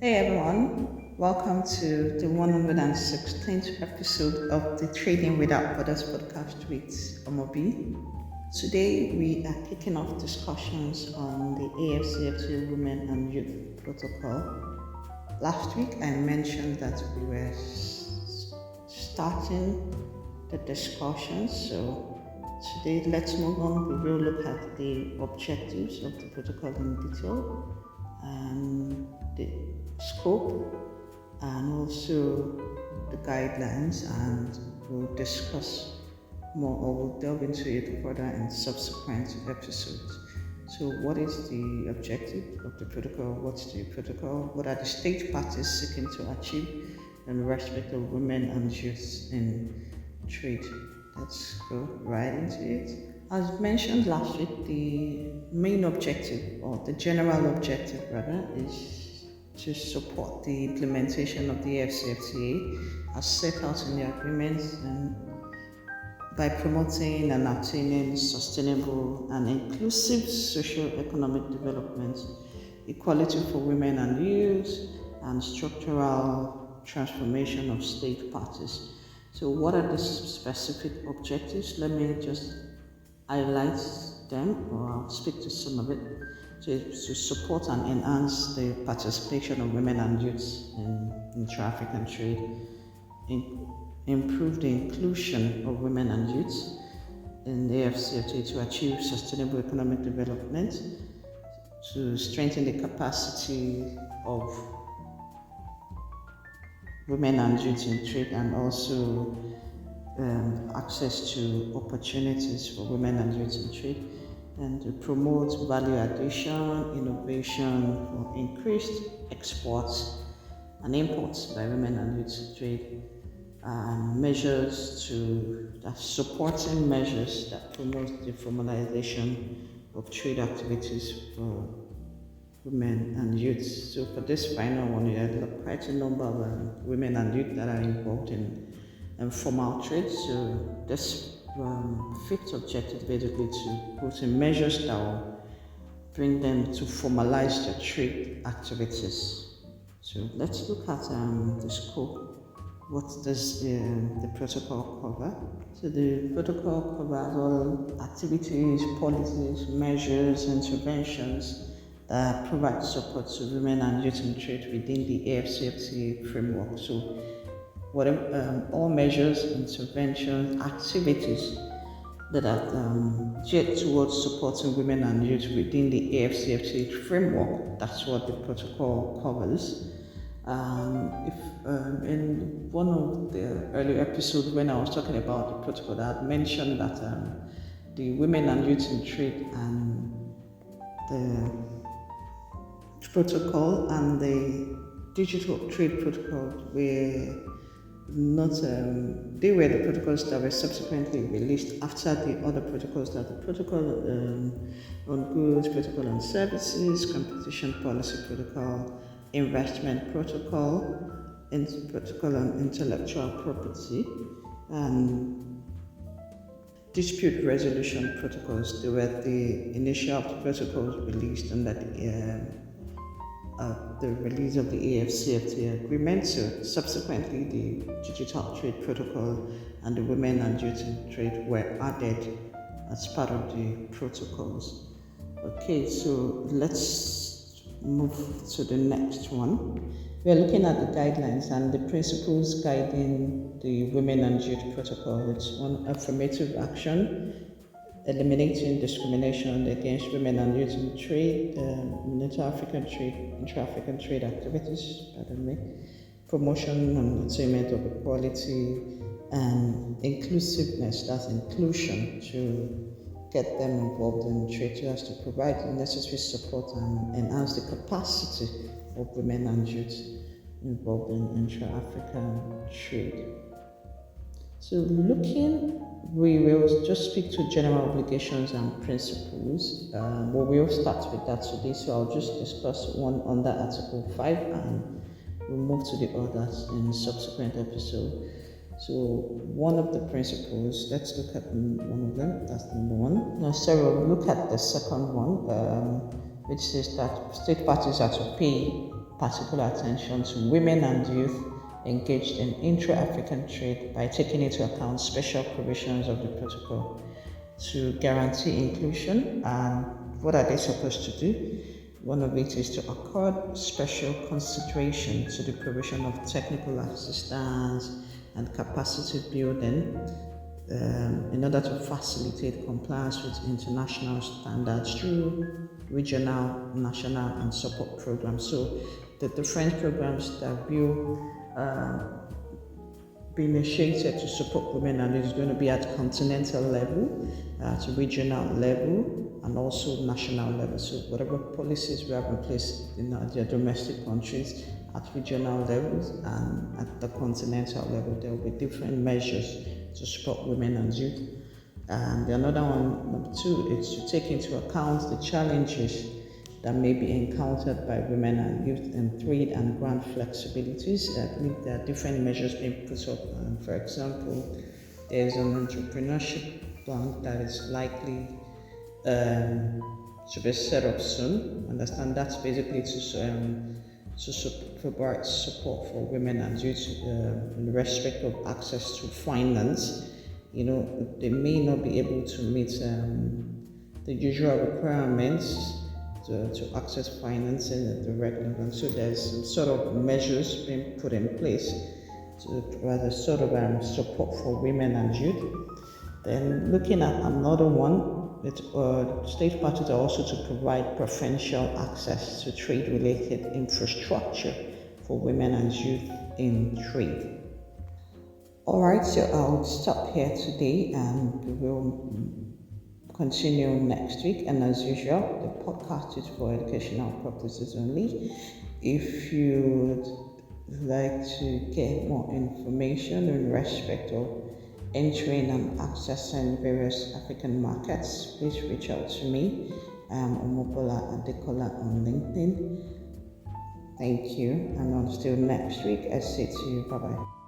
Hey everyone, welcome to the 116th episode of the Trading Without Borders podcast with Omobi. Today we are kicking off discussions on the AfCFTA Women and Youth Protocol. Last week I mentioned that we were starting the discussions, so today let's move on. We will look at the objectives of the protocol in detail and the scope and also the guidelines, and we'll discuss more or we'll delve into it further in subsequent episodes. So what is the objective of the protocol? What's the protocol? What are the state parties seeking to achieve in respect of women and youth in trade? Let's go right into it. As mentioned last week, the main objective, or the general objective rather, is to support the implementation of the AfCFTA as set out in the agreements, and by promoting and attaining sustainable and inclusive socio-economic development, equality for women and youth, and structural transformation of state parties. So what are the specific objectives? Let me just highlight them, or I'll speak to some of it. To support and enhance the participation of women and youth in traffic trade, improve the inclusion of women and youth in the AfCFTA to achieve sustainable economic development, to strengthen the capacity of women and youth in trade, and also access to opportunities for women and youth in trade, and to promote value addition, innovation for increased exports and imports by women and youth in trade, and supporting measures that promote the formalization of trade activities for women and youth. So for this final one, we had quite a number of women and youth that are involved in formal trade. So this fifth objective basically to put in measures that will bring them to formalize their trade activities. So let's look at the scope. What does the protocol cover? So the protocol covers all activities, policies, measures, interventions that provide support to women and youth in trade within the AfCFTA framework. So whatever all measures, interventions, activities that are geared towards supporting women and youth within the AfCFTA framework, that's what the protocol covers. In one of the earlier episodes when I was talking about the protocol, I had mentioned that the women and youth in trade and the protocol and the digital trade protocol were not, they were the protocols that were subsequently released after the other protocols, that the protocol on goods, protocol on services, competition policy protocol, investment protocol, protocol on intellectual property, and dispute resolution protocols. They were the initial protocols released under the release of the AfCFTA agreement. So subsequently, the digital trade protocol and the women and youth in trade were added as part of the protocols. Okay, so let's move to the next one. We are looking at the guidelines and the principles guiding the women and youth protocol. It's on affirmative action, eliminating discrimination against women and youth in trade, inter-African trade activities, promotion and attainment of equality, and inclusiveness, that's inclusion, to get them involved in trade so as to provide the necessary support and enhance the capacity of women and youth involved in intra-African trade. So we will just speak to general obligations and principles. But we'll start with that today, so I'll just discuss one under Article 5 and we'll move to the others in subsequent episodes. So one of the principles, let's look at one of them, that's number one. Now, Sarah, we'll look at the second one, which says that state parties are to pay particular attention to women and youth engaged in intra-African trade by taking into account special provisions of the protocol to guarantee inclusion. And what are they supposed to do? One of it is to accord special consideration to the provision of technical assistance and capacity building in order to facilitate compliance with international standards through regional, national, and support programs. So the different programs that will be initiated to support women and is going to be at continental level, at regional level, and also national level. So whatever policies we have in place in their domestic countries, at regional levels and at the continental level, there will be different measures to support women and youth. And the another one, number 2, is to take into account the challenges that may be encountered by women and youth in trade and grant flexibilities. I believe there are different measures being put up. For example, there's an entrepreneurship plan that is likely to be set up soon. Understand that's basically to provide support for women and youth in respect of access to finance. You know, they may not be able to meet the usual requirements to access financing at the regular bank. So there's some sort of measures being put in place to provide a sort of support for women and youth. Then looking at another one, state parties are also to provide preferential access to trade-related infrastructure for women and youth in trade. Alright, so I'll stop here today and we will continue next week. And as usual, the podcast is for educational purposes only. If you'd like to get more information in respect of entering and accessing various African markets, please reach out to me. Omobola Adekola on LinkedIn. Thank you, and until next week, I say to you, bye-bye.